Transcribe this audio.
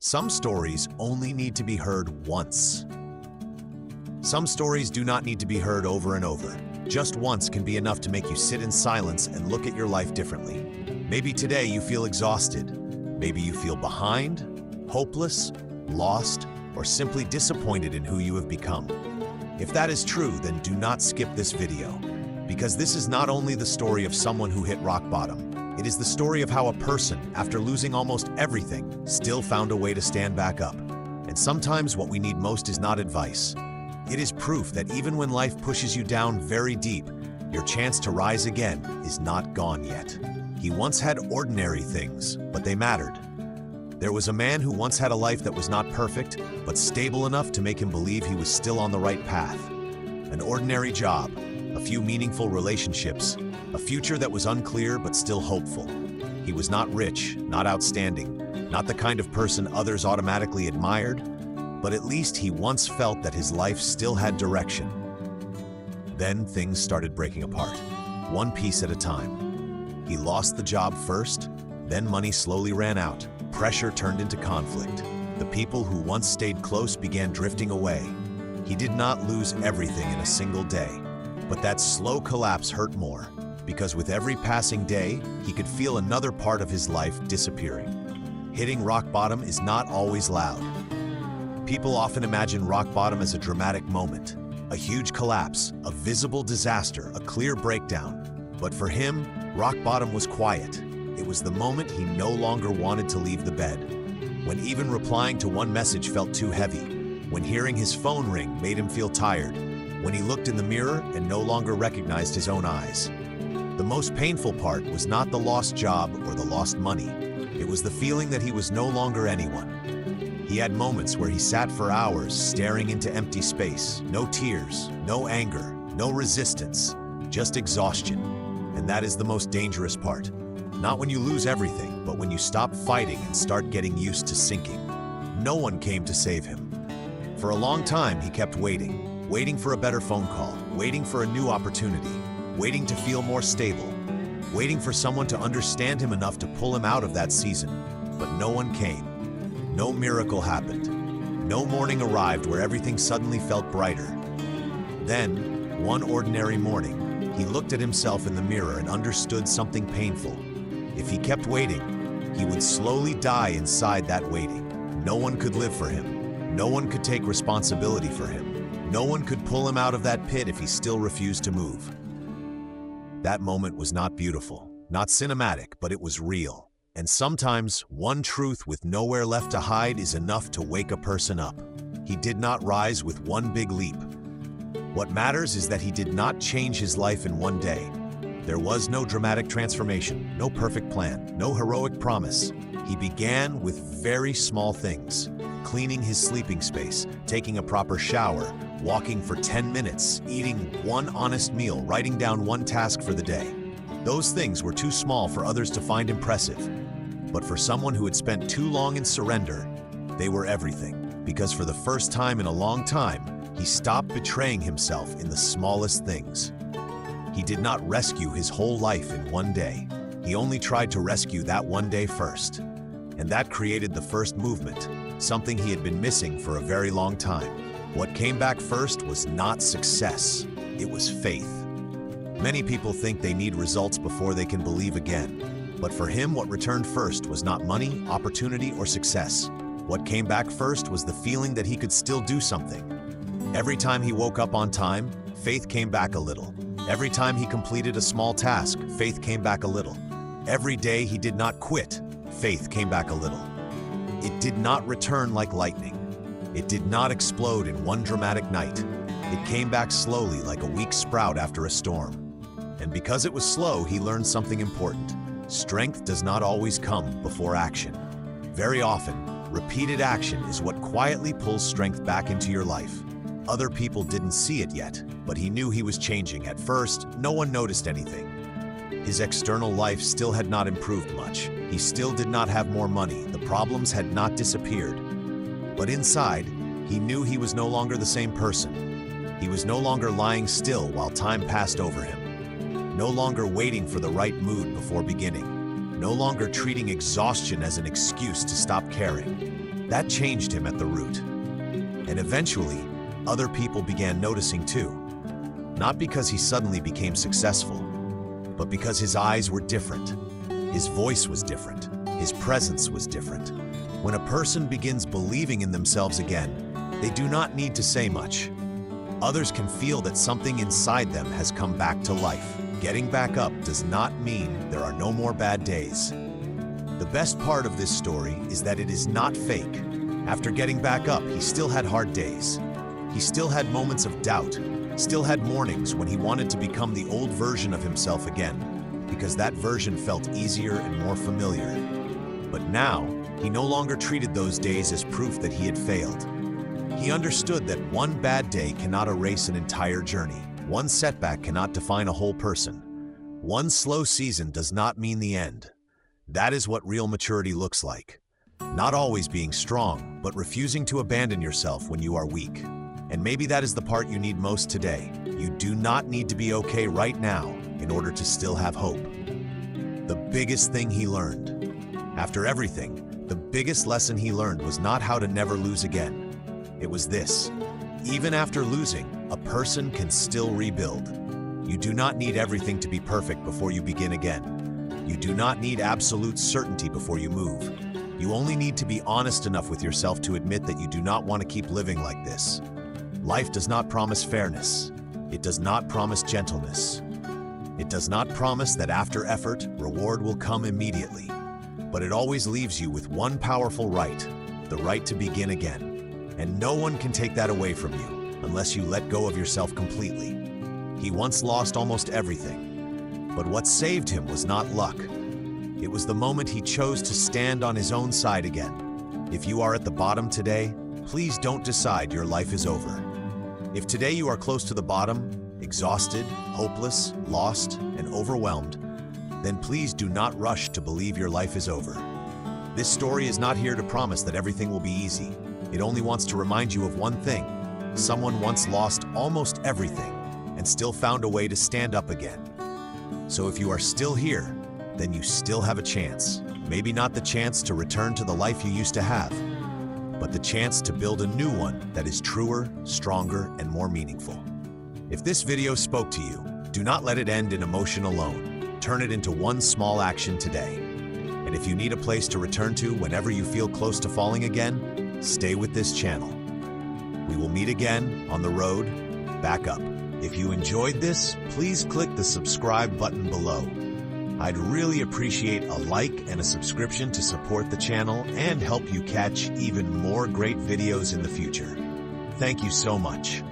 Some stories only need to be heard once. Some stories do not need to be heard over and over. Just once can be enough to make you sit in silence and look at your life differently. Maybe today you feel exhausted. Maybe you feel behind, hopeless, lost, or simply disappointed in who you have become. If that is true, then do not skip this video, because this is not only the story of someone who hit rock bottom. It is the story of how a person, after losing almost everything, still found a way to stand back up. And sometimes what we need most is not advice. It is proof that even when life pushes you down very deep, your chance to rise again is not gone yet. He once had ordinary things, but they mattered. There was a man who once had a life that was not perfect, but stable enough to make him believe he was still on the right path. An ordinary job, a few meaningful relationships, a future that was unclear but still hopeful. He was not rich, not outstanding, not the kind of person others automatically admired, but at least he once felt that his life still had direction. Then things started breaking apart, one piece at a time. He lost the job first, then money slowly ran out. Pressure turned into conflict. The people who once stayed close began drifting away. He did not lose everything in a single day, but that slow collapse hurt more, because with every passing day, he could feel another part of his life disappearing. Hitting rock bottom is not always loud. People often imagine rock bottom as a dramatic moment, a huge collapse, a visible disaster, a clear breakdown. But for him, rock bottom was quiet. It was the moment he no longer wanted to leave the bed, when even replying to one message felt too heavy, when hearing his phone ring made him feel tired, when he looked in the mirror and no longer recognized his own eyes. The most painful part was not the lost job or the lost money. It was the feeling that he was no longer anyone. He had moments where he sat for hours staring into empty space, no tears, no anger, no resistance, just exhaustion. And that is the most dangerous part. Not when you lose everything, but when you stop fighting and start getting used to sinking. No one came to save him. For a long time, he kept waiting for a better phone call, waiting for a new opportunity, waiting to feel more stable, waiting for someone to understand him enough to pull him out of that season. But no one came. No miracle happened. No morning arrived where everything suddenly felt brighter. Then, one ordinary morning, he looked at himself in the mirror and understood something painful. If he kept waiting, he would slowly die inside that waiting. No one could live for him. No one could take responsibility for him. No one could pull him out of that pit if he still refused to move. That moment was not beautiful, not cinematic, but it was real. And sometimes, one truth with nowhere left to hide is enough to wake a person up. He did not rise with one big leap. What matters is that he did not change his life in one day. There was no dramatic transformation, no perfect plan, no heroic promise. He began with very small things: cleaning his sleeping space, taking a proper shower, walking for 10 minutes, eating one honest meal, writing down one task for the day. Those things were too small for others to find impressive. But for someone who had spent too long in surrender, they were everything. Because for the first time in a long time, he stopped betraying himself in the smallest things. He did not rescue his whole life in one day. He only tried to rescue that one day first. And that created the first movement, something he had been missing for a very long time. What came back first was not success, it was faith. Many people think they need results before they can believe again. But for him, what returned first was not money, opportunity, or success. What came back first was the feeling that he could still do something. Every time he woke up on time, faith came back a little. Every time he completed a small task, faith came back a little. Every day he did not quit, faith came back a little. It did not return like lightning. It did not explode in one dramatic night. It came back slowly like a weak sprout after a storm. And because it was slow, he learned something important. Strength does not always come before action. Very often, repeated action is what quietly pulls strength back into your life. Other people didn't see it yet, but he knew he was changing. At first, no one noticed anything. His external life still had not improved much. He still did not have more money. The problems had not disappeared. But inside, he knew he was no longer the same person. He was no longer lying still while time passed over him. No longer waiting for the right mood before beginning. No longer treating exhaustion as an excuse to stop caring. That changed him at the root. And eventually, other people began noticing too. Not because he suddenly became successful, but because his eyes were different. His voice was different. His presence was different. When a person begins believing in themselves again, they do not need to say much. Others can feel that something inside them has come back to life. Getting back up does not mean there are no more bad days. The best part of this story is that it is not fake. After getting back up, he still had hard days. He still had moments of doubt, still had mornings when he wanted to become the old version of himself again, because that version felt easier and more familiar. But now, he no longer treated those days as proof that he had failed. He understood that one bad day cannot erase an entire journey. One setback cannot define a whole person. One slow season does not mean the end. That is what real maturity looks like. Not always being strong, but refusing to abandon yourself when you are weak. And maybe that is the part you need most today. You do not need to be okay right now in order to still have hope. The biggest thing he learned. After everything, the biggest lesson he learned was not how to never lose again. It was this: even after losing, a person can still rebuild. You do not need everything to be perfect before you begin again. You do not need absolute certainty before you move. You only need to be honest enough with yourself to admit that you do not want to keep living like this. Life does not promise fairness. It does not promise gentleness. It does not promise that after effort, reward will come immediately. But it always leaves you with one powerful right, the right to begin again. And no one can take that away from you unless you let go of yourself completely. He once lost almost everything, but what saved him was not luck. It was the moment he chose to stand on his own side again. If you are at the bottom today, please don't decide your life is over. If today you are close to the bottom, exhausted, hopeless, lost, and overwhelmed, then please do not rush to believe your life is over. This story is not here to promise that everything will be easy. It only wants to remind you of one thing. Someone once lost almost everything and still found a way to stand up again. So if you are still here, then you still have a chance. Maybe not the chance to return to the life you used to have, but the chance to build a new one that is truer, stronger, and more meaningful. If this video spoke to you, do not let it end in emotion alone. Turn it into one small action today. And if you need a place to return to whenever you feel close to falling again, stay with this channel. We will meet again on the road back up. If you enjoyed this, please click the subscribe button below. I'd really appreciate a like and a subscription to support the channel and help you catch even more great videos in the future. Thank you so much.